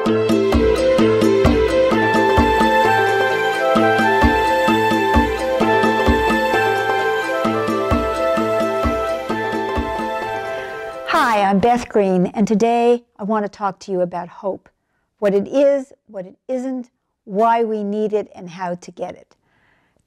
Hi, I'm Beth Green, and today I want to talk to you about hope. What it is, what it isn't, why we need it, and how to get it.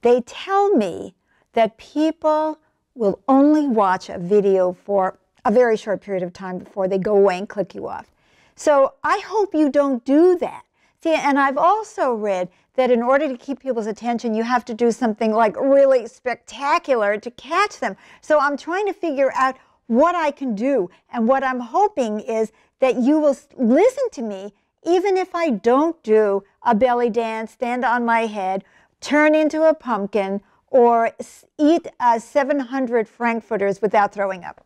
They tell me that people will only watch a video for a very short period of time before they go away and click you off. So I hope you don't do that. See, and I've also read that in order to keep people's attention, you have to do something like really spectacular to catch them. So I'm trying to figure out what I can do, and what I'm hoping is that you will listen to me even if I don't do a belly dance, stand on my head, turn into a pumpkin, or eat 700 frankfurters without throwing up.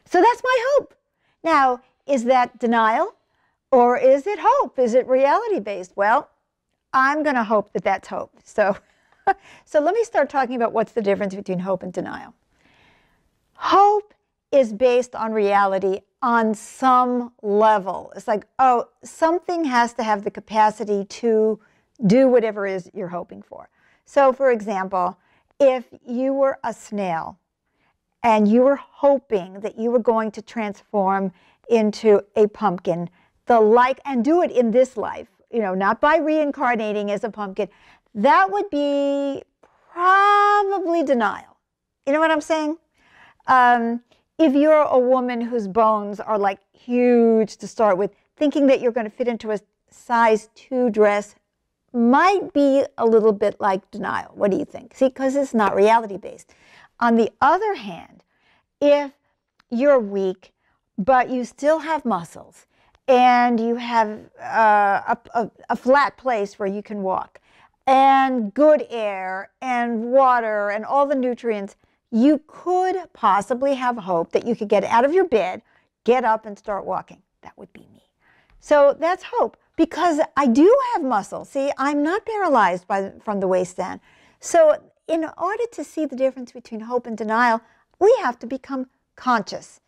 So that's my hope. Now, is that denial, or is it hope? Is it reality-based? Well, I'm going to hope that that's hope. So let me start talking about what's the difference between hope and denial. Hope is based on reality on some level. It's like, oh, something has to have the capacity to do whatever it is you're hoping for. So, for example, if you were a snail and you were hoping that you were going to transform into a pumpkin, and do it in this life, not by reincarnating as a pumpkin, that would be probably denial. You know what I'm saying? If you're a woman whose bones are like huge to start with, thinking that you're going to fit into a size 2 dress might be a little bit like denial. What do you think? See, because it's not reality-based. On the other hand, if you're weak, but you still have muscles, and you have a flat place where you can walk, and good air, and water, and all the nutrients, you could possibly have hope that you could get out of your bed, get up, and start walking. That would be me. So that's hope, because I do have muscle. See, I'm not paralyzed from the waist down. So in order to see the difference between hope and denial, we have to become conscious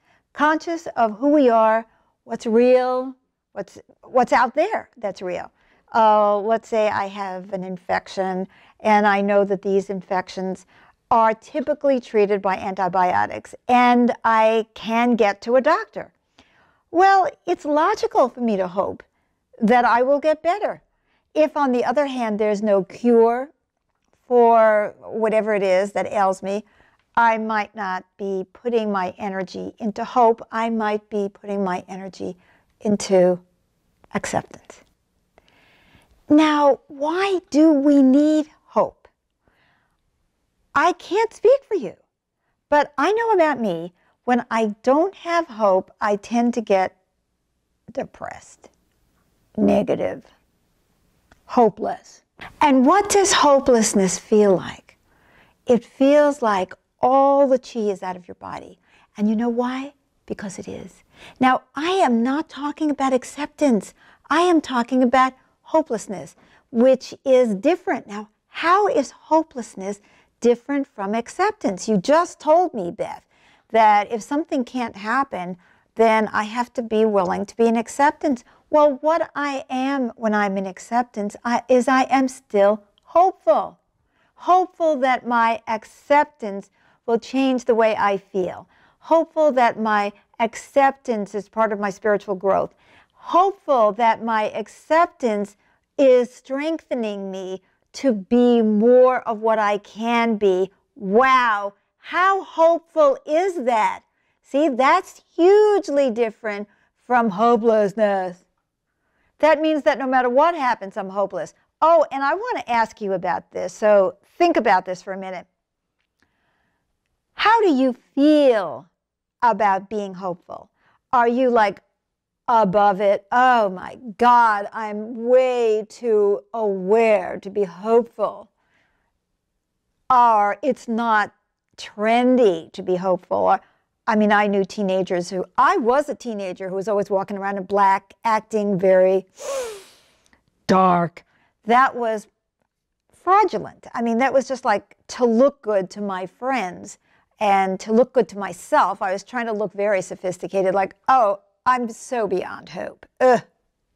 of who we are, what's real, what's out there that's real. Let's say I have an infection, and I know that these infections are typically treated by antibiotics, and I can get to a doctor. Well, it's logical for me to hope that I will get better. If, on the other hand, there's no cure for whatever it is that ails me, I might not be putting my energy into hope. I might be putting my energy into acceptance. Now, why do we need hope? I can't speak for you, but I know about me, when I don't have hope, I tend to get depressed, negative, hopeless. And what does hopelessness feel like? It feels like all the chi is out of your body. And you know why? Because it is. Now, I am not talking about acceptance. I am talking about hopelessness, which is different. Now, how is hopelessness different from acceptance? You just told me, Beth, that if something can't happen, then I have to be willing to be in acceptance. Well, what I am when I'm in acceptance is I am still hopeful. Hopeful that my acceptance will change the way I feel. Hopeful that my acceptance is part of my spiritual growth. Hopeful that my acceptance is strengthening me to be more of what I can be. Wow, how hopeful is that? See, that's hugely different from hopelessness. That means that no matter what happens, I'm hopeless. Oh, and I want to ask you about this, so think about this for a minute. How do you feel about being hopeful? Are you like above it? Oh my God, I'm way too aware to be hopeful. Or it's not trendy to be hopeful. Or, I mean, I knew teenagers I was a teenager who was always walking around in black, acting very dark. That was fraudulent. I mean, that was just like to look good to my friends and to look good to myself. I was trying to look very sophisticated, like, oh, I'm so beyond hope. Ugh,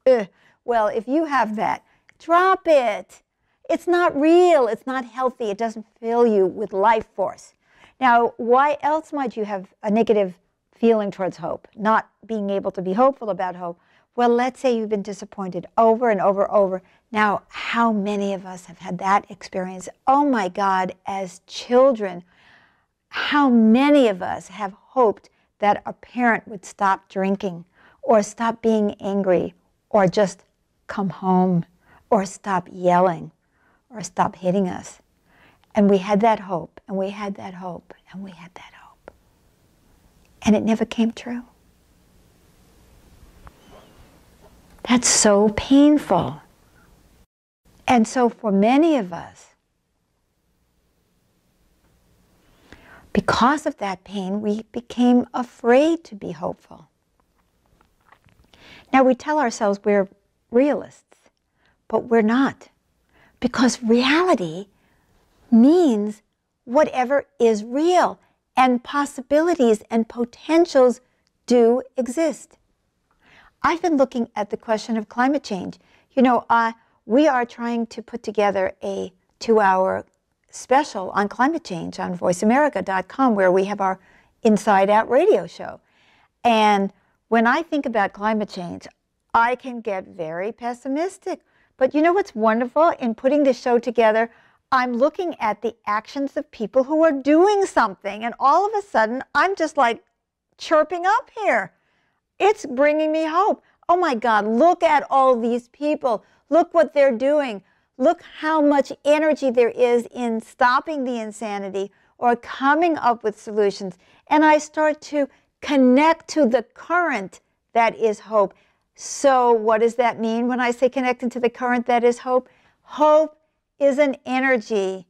Ugh. Well, if you have that, drop it. It's not real. It's not healthy. It doesn't fill you with life force. Now, why else might you have a negative feeling towards hope, not being able to be hopeful about hope? Well, let's say you've been disappointed over and over and over. Now, how many of us have had that experience? Oh my God, as children, how many of us have hoped that a parent would stop drinking or stop being angry or just come home or stop yelling or stop hitting us? And we had that hope, and we had that hope, and we had that hope. And it never came true. That's so painful. And so for many of us, because of that pain, we became afraid to be hopeful. Now we tell ourselves we're realists, but we're not. Because reality means whatever is real, and possibilities and potentials do exist. I've been looking at the question of climate change. You know, we are trying to put together a 2-hour special on climate change on voiceamerica.com, where we have our Inside Out radio show. And when I think about climate change, I can get very pessimistic. But you know what's wonderful? In putting this show together, I'm looking at the actions of people who are doing something, and all of a sudden, I'm just like chirping up here. It's bringing me hope. Oh my God, look at all these people. Look what they're doing. Look how much energy there is in stopping the insanity or coming up with solutions. And I start to connect to the current that is hope. So what does that mean when I say connecting to the current that is hope? Hope is an energy.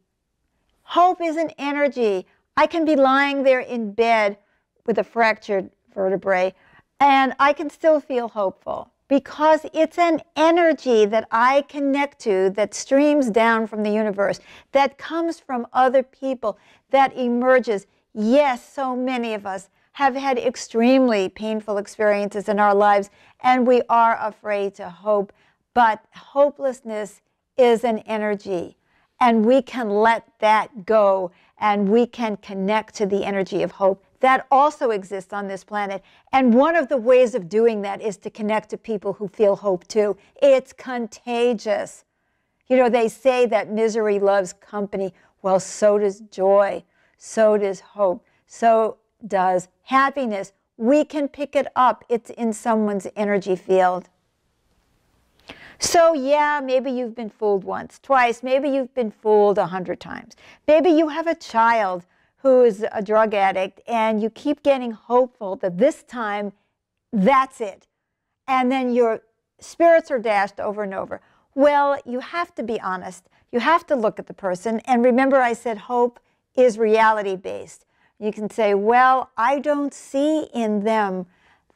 Hope is an energy. I can be lying there in bed with a fractured vertebrae, and I can still feel hopeful because it's an energy that I connect to, that streams down from the universe, that comes from other people, that emerges. Yes, so many of us have had extremely painful experiences in our lives, and we are afraid to hope, but hopelessness is an energy, and we can let that go, and we can connect to the energy of hope that also exists on this planet. And one of the ways of doing that is to connect to people who feel hope too. It's contagious. You know, they say that misery loves company. Well, so does joy, so does hope, so does happiness. We can pick it up. It's in someone's energy field. So yeah, maybe you've been fooled once, twice, maybe you've been fooled 100 times. Maybe you have a child who is a drug addict and you keep getting hopeful that this time that's it. And then your spirits are dashed over and over. Well, you have to be honest. You have to look at the person. And remember I said hope is reality-based. You can say, well, I don't see in them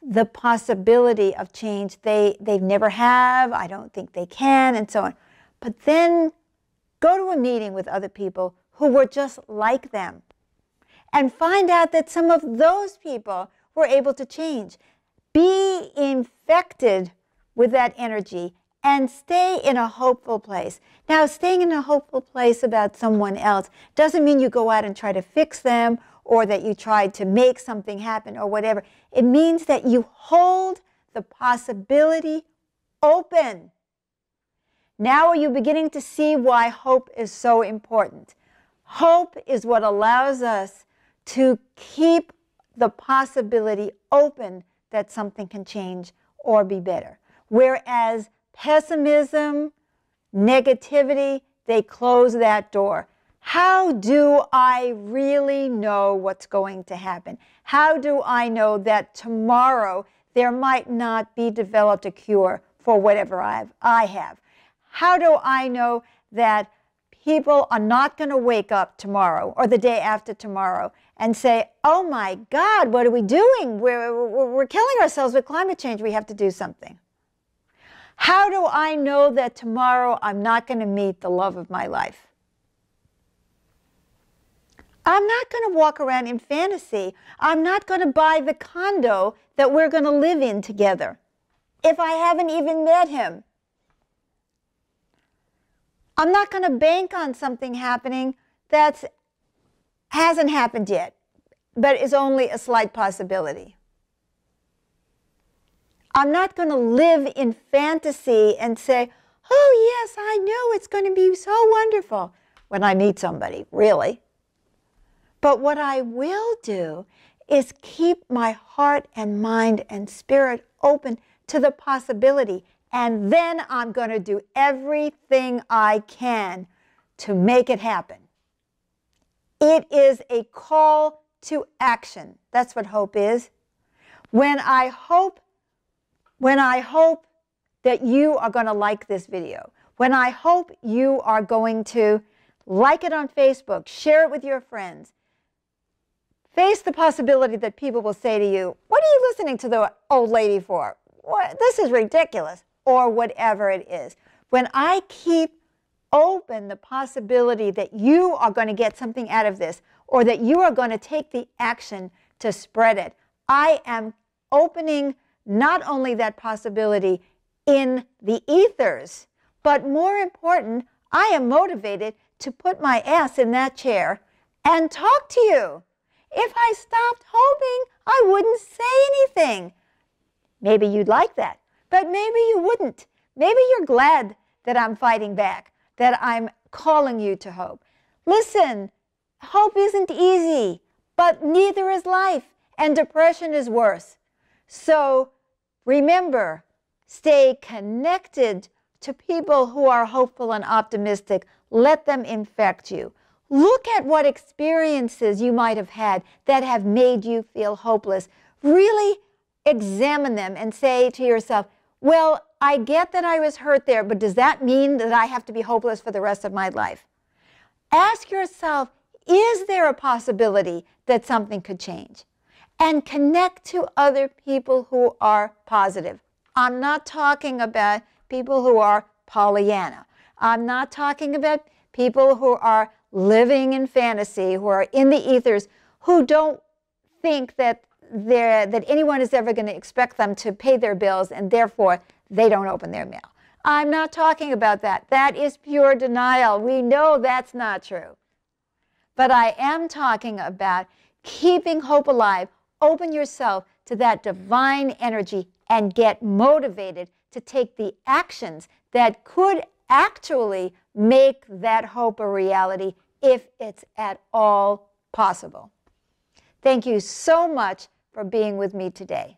the possibility of change. They never have. I don't think they can, and so on. But then go to a meeting with other people who were just like them and find out that some of those people were able to change. Be infected with that energy and stay in a hopeful place. Now, staying in a hopeful place about someone else doesn't mean you go out and try to fix them or that you try to make something happen or whatever. It means that you hold the possibility open. Now are you beginning to see why hope is so important? Hope is what allows us to keep the possibility open that something can change or be better. Whereas pessimism, negativity, they close that door. How do I really know what's going to happen? How do I know that tomorrow there might not be developed a cure for whatever I have? How do I know that people are not going to wake up tomorrow or the day after tomorrow and say, oh my God, what are we doing? We're killing ourselves with climate change. We have to do something. How do I know that tomorrow I'm not going to meet the love of my life? I'm not going to walk around in fantasy. I'm not going to buy the condo that we're going to live in together. if I haven't even met him. I'm not going to bank on something happening that hasn't happened yet, but is only a slight possibility. I'm not going to live in fantasy and say, oh yes, I know it's going to be so wonderful when I meet somebody, really. But what I will do is keep my heart and mind and spirit open to the possibility. And then I'm going to do everything I can to make it happen. It is a call to action. That's what hope is. When I hope that you are going to like this video, when I hope you are going to like it on Facebook, share it with your friends, face the possibility that people will say to you, what are you listening to the old lady for? What? This is ridiculous, or whatever it is. When I keep open the possibility that you are going to get something out of this, or that you are going to take the action to spread it, I am opening not only that possibility in the ethers, but more important, I am motivated to put my ass in that chair and talk to you. If I stopped hoping, I wouldn't say anything. Maybe you'd like that, but maybe you wouldn't. Maybe you're glad that I'm fighting back, that I'm calling you to hope. Listen, hope isn't easy, but neither is life, and depression is worse. So remember, stay connected to people who are hopeful and optimistic. Let them infect you. Look at what experiences you might have had that have made you feel hopeless. Really examine them and say to yourself, well, I get that I was hurt there, but does that mean that I have to be hopeless for the rest of my life? Ask yourself, is there a possibility that something could change? And connect to other people who are positive. I'm not talking about people who are Pollyanna. I'm not talking about people who are living in fantasy, who are in the ethers, who don't think that anyone is ever going to expect them to pay their bills, and therefore they don't open their mail. I'm not talking about that. That is pure denial. We know that's not true. But I am talking about keeping hope alive. Open yourself to that divine energy and get motivated to take the actions that could actually make that hope a reality if it's at all possible. Thank you so much for being with me today.